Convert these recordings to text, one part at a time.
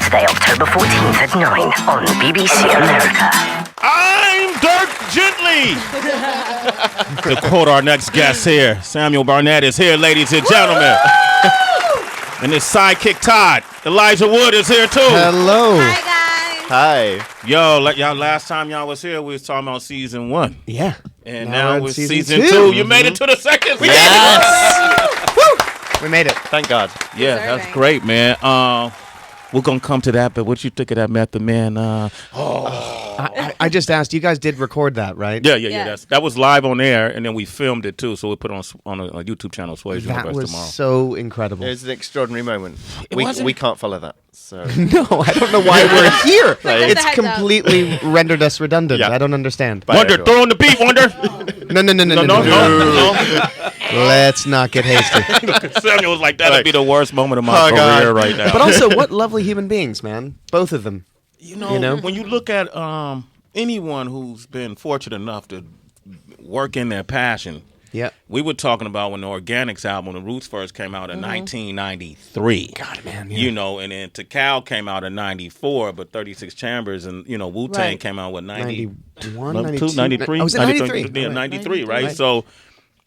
Saturday, October 14th at 9 on BBC America. I'm Dirk Gently. To quote our next guest here, Samuel Barnett is here, ladies and gentlemen. And his sidekick Todd, Elijah Wood, is here too. Hello. Hi, guys. Hi. Yo, y'all, last time y'all was here, we was talking about season 1. Yeah. And now we're we're at season 2. You made it to the second season. We made it. Thank God. Yeah, that's great, man. We're going to come to that, but what you think of that Method Man? I just asked, you guys did record that, right? Yeah. That was live on air, and then we filmed it too, so we put it on a YouTube channel, Swayze That Universe was tomorrow. so incredible. It was an extraordinary moment. We can't follow that. So No, I don't know why we're here. It's Heads up. completely rendered us redundant. Yeah. I don't understand. Bye, Wonder, everyone. throw in the beat, Wonder. No. Let's not get hasty. Samuel was like, that'll Right. be the worst moment of my Oh, career God. right now. But also, what lovely human beings, man. Both of them. You know, when you look at anyone who's been fortunate enough to work in their passion, Yeah. we were talking about when the Organics album, The Roots, first came out in 1993. God, man. Yeah. You know, and then Tikal came out in 94, but 36 Chambers and, Wu-Tang Right. came out with 91, 92, 92, 93? Oh, was it 93? Yeah, 93, right? Right. So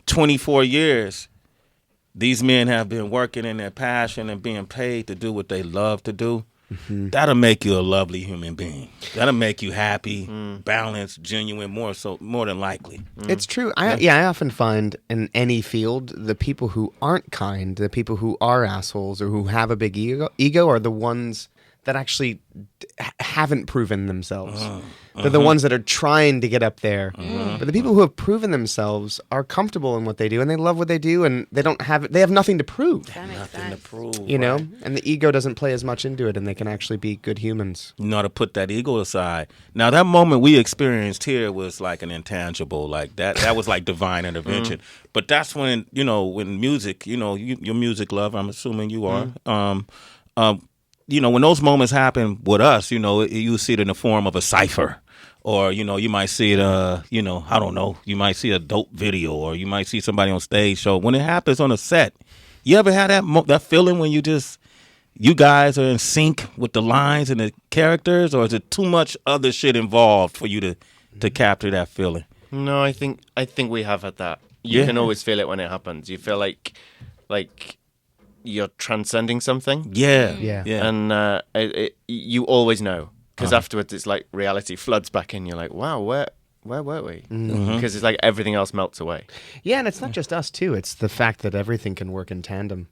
24 years, these men have been working in their passion and being paid to do what they love to do. Mm-hmm. That'll make you a lovely human being. That'll make you happy, balanced, genuine, more than likely. It's true. I often find in any field, the people who aren't kind, the people who are assholes or who have a big ego are the ones that actually haven't proven themselves. They're the ones that are trying to get up there. But the people who have proven themselves are comfortable in what they do and they love what they do and they have nothing to prove. That makes Nothing to sense. prove. You know, and the ego doesn't play as much into it, and they can actually be good humans. You know, to put that ego aside. Now, that moment we experienced here was like an intangible, like that was like divine intervention. But that's when, when music, you're music lover, I'm assuming you are. When those moments happen with us, you see it in the form of a cipher. Or, you might see it, I don't know, you might see a dope video, or you might see somebody on stage show. When it happens on a set, you ever had that feeling when you guys are in sync with the lines and the characters, or is it too much other shit involved for you to capture that feeling? No, I think we have had that. You can always feel it when it happens. You feel like you're transcending something. Yeah. And you always know. Because afterwards, it's like reality floods back in. You're like, wow, where were we? Because it's like everything else melts away. Yeah, and it's not just us, too. It's the fact that everything can work in tandem,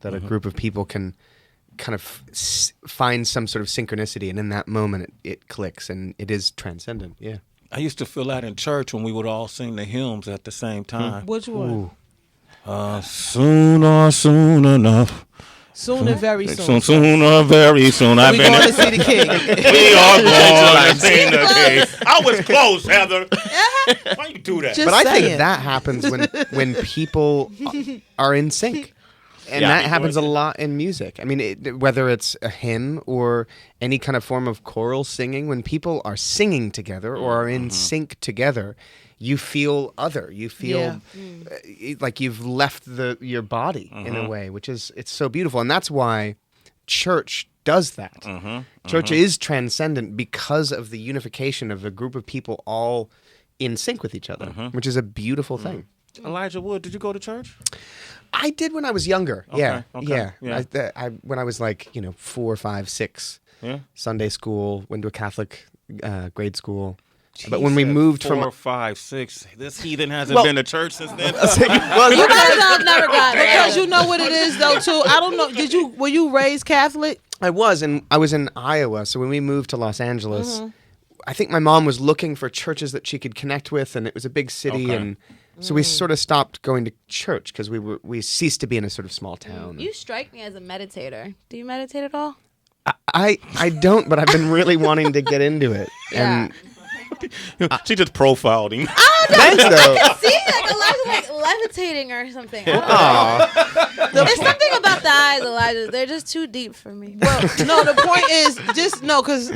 that a group of people can kind of find some sort of synchronicity, and in that moment, it clicks, and it is transcendent, yeah. I used to feel that in church when we would all sing the hymns at the same time. Which one? Soon or soon enough. Soon and very soon. Soon or very soon. We going to see the king. We are going to see the king. I was close, Heather. Why you do that? Just But I think saying. that happens when people are in sync. And Yeah. that happens a lot in music. I mean, whether it's a hymn or any kind of form of choral singing, when people are singing together or are in sync together, you feel other. You feel like you've left your body in a way, which is it's so beautiful. And that's why church does that. Church is transcendent because of the unification of a group of people all in sync with each other, which is a beautiful thing. Elijah Wood, did you go to church? I did when I was younger. Okay. Yeah. I when I was like 4, 5, 6. Yeah. Sunday school, went to a Catholic grade school. But when we moved 4, 5, 6. This heathen hasn't Well- been to church since then. You guys have never got because you know what it is though too. I don't know. Were you raised Catholic? I was in Iowa. So when we moved to Los Angeles, I think my mom was looking for churches that she could connect with, and it was a big city, Okay. and so we sort of stopped going to church because we ceased to be in a sort of small town. You strike me as a meditator. Do you meditate at all? I don't, but I've been really wanting to get into it. Yeah. And She just profiled him. thanks though. See, like Elijah's like levitating or something. I don't know. There's something about the eyes, Elijah. They're just too deep for me. Well, no, the point is because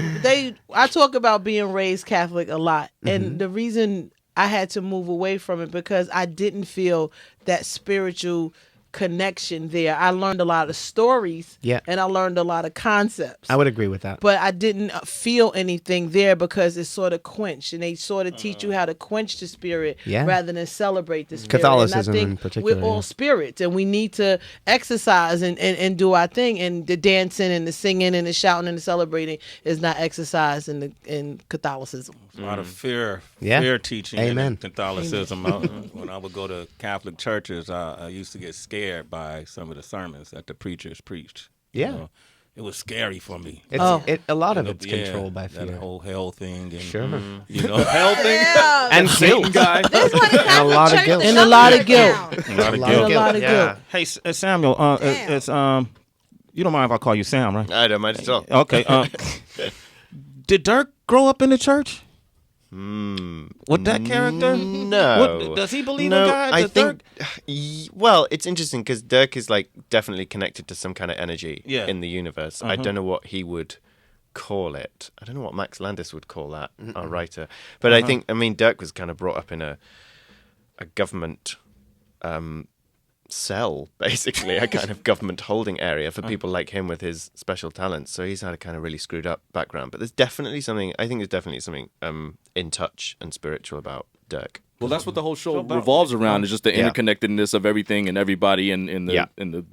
I talk about being raised Catholic a lot, and the reason I had to move away from it because I didn't feel that spiritual connection there. I learned a lot of stories, Yeah. and I learned a lot of concepts. I would agree with that. But I didn't feel anything there because it's sort of quenched, and they sort of teach you how to quench the spirit Yeah. rather than celebrate the spirit. Catholicism and I think in particular, we're all yeah. spirits, and we need to exercise and do our thing. And the dancing and the singing and the shouting and the celebrating is not exercise in Catholicism. A lot of fear Yeah. teaching Amen. in Catholicism. When I would go to Catholic churches, I used to get scared by some of the sermons that the preachers preached. Yeah. It was scary for me. It's, a lot of it's controlled by fear. That whole hell thing. And, Sure. You know, hell thing. Yeah. And guilt. guy. This one in And a lot of Catholic guilt. church, And a lot of shut guilt. down. A lot of lot guilt. of A lot of Yeah. guilt. Hey, Samuel, Damn. it's you don't mind if I call you Sam, right? I don't mind at all. Okay. Did Dirk grow up in the church? With that character? No. What, does he believe no, in God? I Does think. Dirk? Well, it's interesting because Dirk is like definitely connected to some kind of energy Yeah. in the universe. I don't know what he would call it. I don't know what Max Landis would call that, our writer. But I think, Dirk was kind of brought up in a government cell, basically, a kind of government holding area for people like him with his special talents. So he's had a kind of really screwed up background. But there's definitely something in touch and spiritual about Dirk. Well, that's what the whole show revolves around, is just the Yeah. interconnectedness of everything and everybody in the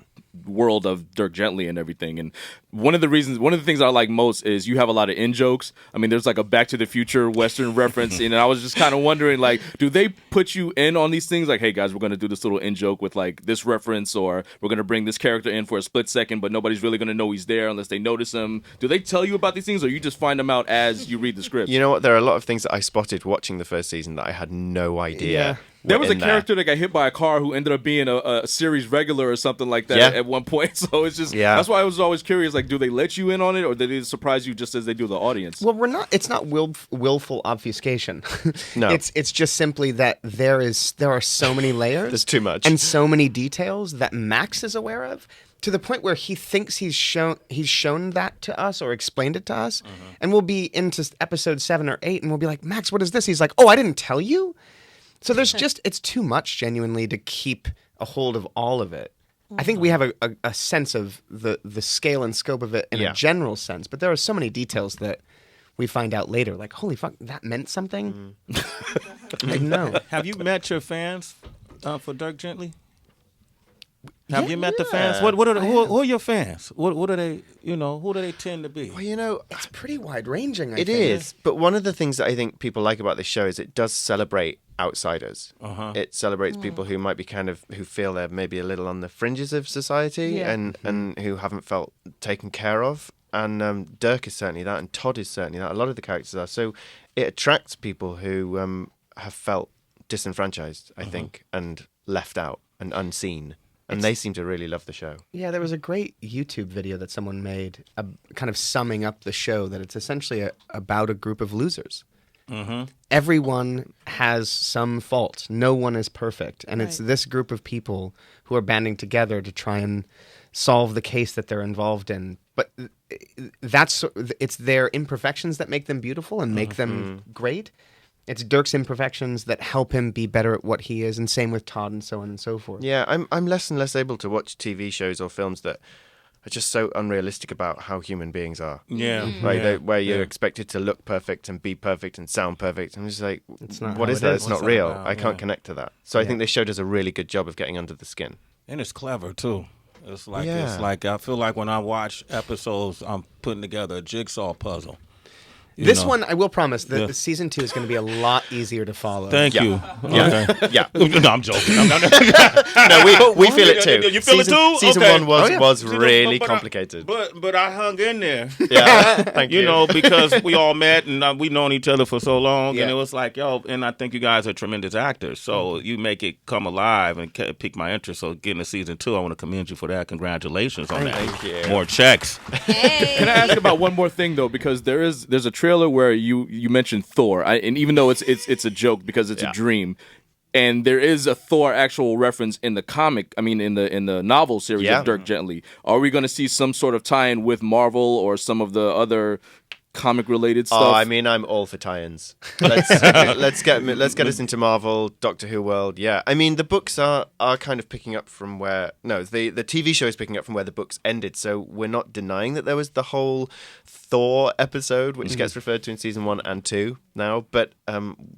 world of Dirk Gently and everything. And one of the things I like most is you have a lot of in-jokes. I mean, there's like a Back to the Future Western reference, and I was just kind of wondering, like, do they put you in on these things? Like, hey, guys, we're going to do this little in-joke with, like, this reference, or we're going to bring this character in for a split second, but nobody's really going to know he's there unless they notice him. Do they tell you about these things, or you just find them out as you read the script? You know what? There are a lot of things that I spotted watching the first season that I had no idea. Yeah. There were was a in there. character that got hit by a car who ended up being a series regular or something like that Yeah. at one point. So it's just Yeah. that's why I was always curious. Like, do they let you in on it, or do they surprise you just as they do the audience? Well, it's not willful obfuscation. No. It's just simply that there are so many layers. There's too much. and so many details that Max is aware of, to the point where he thinks he's shown that to us or explained it to us, and we'll be into episode 7 or 8, and we'll be like, Max, what is this? He's like, oh, I didn't tell you. So there's it's too much genuinely to keep a hold of all of it. I think we have a sense of the scale and scope of it in a general sense, but there are so many details that we find out later, like, holy fuck, that meant something? Like, no. Have you met your fans for Dirk Gently? Have you met the fans? Who are your fans? What are they? You know, who do they tend to be? Well, It's pretty wide-ranging, I it think. is. But one of the things that I think people like about this show is it does celebrate outsiders. It celebrates people who might be who feel they're maybe a little on the fringes of society Yeah. and who haven't felt taken care of. And Dirk is certainly that, and Todd is certainly that. A lot of the characters are. So it attracts people who have felt disenfranchised, I think, and left out and unseen. And they seem to really love the show. Yeah, there was a great YouTube video that someone made, kind of summing up the show, that it's essentially about a group of losers. Everyone has some fault. No one is perfect. And it's this group of people who are banding together to try and solve the case that they're involved in. But it's their imperfections that make them beautiful and make them great. It's Dirk's imperfections that help him be better at what he is, and same with Todd, and so on and so forth. Yeah, I'm less and less able to watch TV shows or films that are just so unrealistic about how human beings are. Yeah, Right, where you're expected to look perfect and be perfect and sound perfect. I'm just like, not what how is it that? is. It's not What's that real. about? I can't Yeah. connect to that. So I think this show does a really good job of getting under the skin. and it's clever too. It's like Yeah. I feel like when I watch episodes, I'm putting together a jigsaw puzzle. You This know? one, I will promise, Yeah. the season 2 is going to be a lot easier to follow. Thank Yeah. you. Yeah. Okay. Yeah. No, I'm joking. I'm not, No, we feel it too. You feel it too? Season Okay. 1 was Oh, yeah. was See, but really I- complicated. But I hung in there. Yeah, thank you. You know, because we all met and we've known each other for so long, Yeah. and it was like, yo, and I think you guys are tremendous actors, so you make it come alive and pique my interest. So getting to season 2, I want to commend you for that. Congratulations on that. Thank you. More checks. Can I ask about one more thing though? Because there's a trailer where you mentioned Thor, and even though it's a joke because it's a dream, and there is a Thor actual reference in the comic. I mean, in the novel series Yeah. of Dirk Gently. Are we going to see some sort of tie-in with Marvel or some of the other comic related stuff. Oh, I mean, I'm all for tie-ins. Let's get us into Marvel, Doctor Who world. Yeah, I mean, the books are kind of picking up from where the TV show is picking up from where the books ended. So we're not denying that there was the whole Thor episode, which gets referred to in season 1 and 2 now. But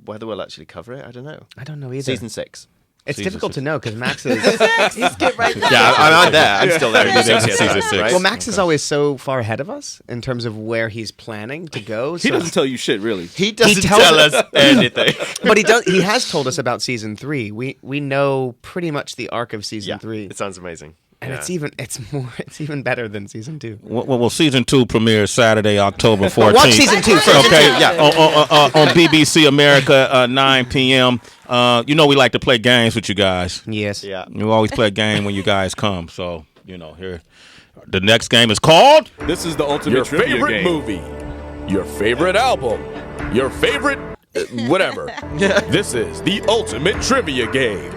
whether we'll actually cover it, I don't know. I don't know either. Season 6. It's difficult to know because Max is. He skipped right there. Yeah, I'm there. I'm still there. Season 6. Right? Well, Max is always so far ahead of us in terms of where he's planning to go. He so- doesn't tell you shit, really. He doesn't tells tell us anything. but he does. He has told us about season 3. We know pretty much the arc of season 3, It sounds amazing. and Yeah. it's even better than season 2. Well, season 2 premieres Saturday, October 14th. Watch season 2 first. Okay, on BBC America, 9 p.m. We like to play games with you guys. Yes. Yeah. We always play a game when you guys come. So, here. The next game is called... This is the ultimate Your trivia favorite game. movie, your favorite album, your favorite whatever. This is the ultimate trivia game.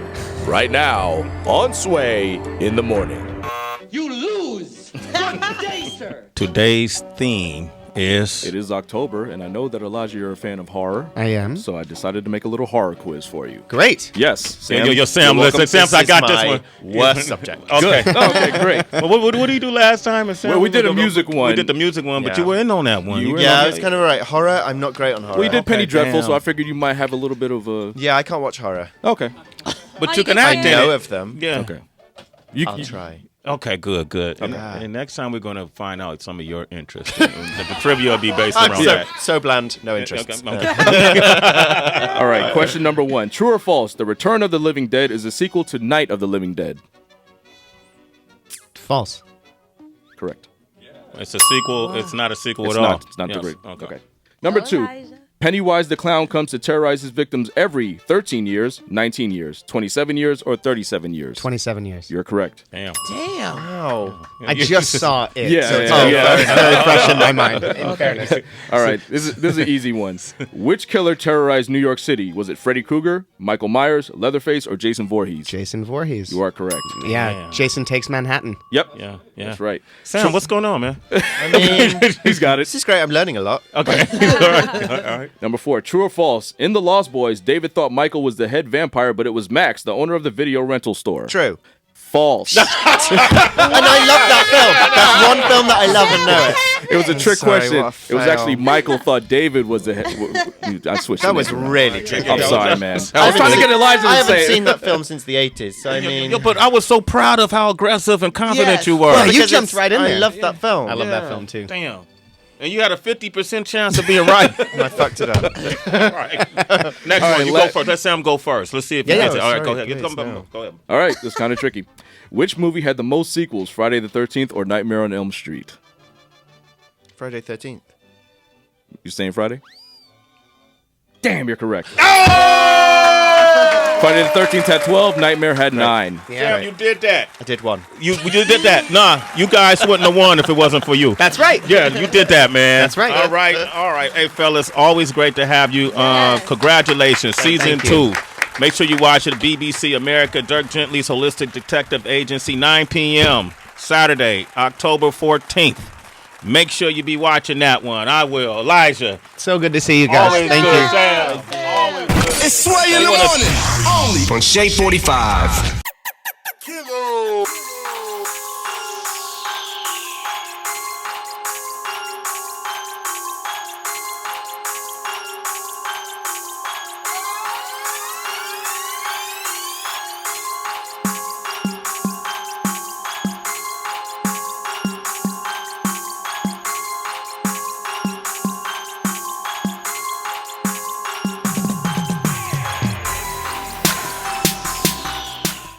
Right now, on Sway in the morning. You lose. Good day, sir. Today's theme is... It is October, and I know that Elijah, you're a fan of horror. I am. So I decided to make a little horror quiz for you. Great. Yes, Sam. Sam, you're welcome. listen, Sam, I got this one. Worst subject. Okay. Okay, great. Well, what did you do last time? Sam? Well, we did a music one. We did the music one, but Yeah. you were in on that one. You were in Yeah, on it's kind of right. Horror, I'm not great on horror. Well, you did Penny Okay, Dreadful, damn. so I figured you might have a little bit of a. Yeah, I can't watch horror. Okay. But Oh, you you can can act try in it. Know it. of them. Yeah. Okay. I'll try. Okay, good. And, Okay. and next time we're going to find out some of your interests. The trivia will be based around I'm that. so bland, no interest. Okay. All right. Question number 1: True or false? The Return of the Living Dead is a sequel to Night of the Living Dead. False. Correct. It's a sequel. It's not a sequel It's at all. not. It's not Yes. the great. Okay. Number 2: Elijah. Pennywise the Clown comes to terrorize his victims every 13 years, 19 years, 27 years, or 37 years. 27 years. You're correct. Damn. Damn. Wow. I just saw it. Yeah, so it's yeah, yeah. very fresh in my mind. In fairness. All right, this is an easy one. Which killer terrorized New York City? Was it Freddy Krueger, Michael Myers, Leatherface, or Jason Voorhees? Jason Voorhees. You are correct. Yeah, Damn. Jason Takes Manhattan. Yep. Yeah. That's right. Sam, what's going on, man? I mean, He's got it. this is great. I'm learning a lot. Okay. All right. Number 4, true or false? In The Lost Boys, David thought Michael was the head vampire, but it was Max, the owner of the video rental store. True. False. And I love that film. That's one film that I love and know it. It was a trick Sorry, question. what a It was fail. actually Michael thought David was the head. I switched. That the was name. really tricky. I'm sorry, man. I was trying to get Elijah to I haven't say it. seen that film since the 80s, so I mean... Yo, but I was so proud of how aggressive and confident Yes. you were. Well, you because jumped it's- right in I there. love that film. I love that film too. Damn. And you had a 50% chance of being right. And I fucked it up. All right. Next All right, one, you go first. Let Sam go first. Let's see if he Yeah, gets it. yeah, All right, go sorry, ahead. please, Go no. ahead. All right, that's kind of tricky. Which movie had the most sequels, Friday the 13th or Nightmare on Elm Street? Friday 13th. You saying Friday? Damn, you're correct. Friday the 13th had 12, Nightmare had 9. Sam, you did that. I did one. You did that. Nah, you guys wouldn't have won if it wasn't for you. That's right. Yeah, you did that, man. That's right. All right. Hey, fellas, always great to have you. Congratulations, season Thank you. 2. Make sure you watch it. BBC America, Dirk Gently's Holistic Detective Agency, 9 p.m. Saturday, October 14th. Make sure you be watching that one. I will. Elijah. So good to see you guys. Always Thank good, you. Sam. Always good. It's Sway in the morning, only on Shea 45.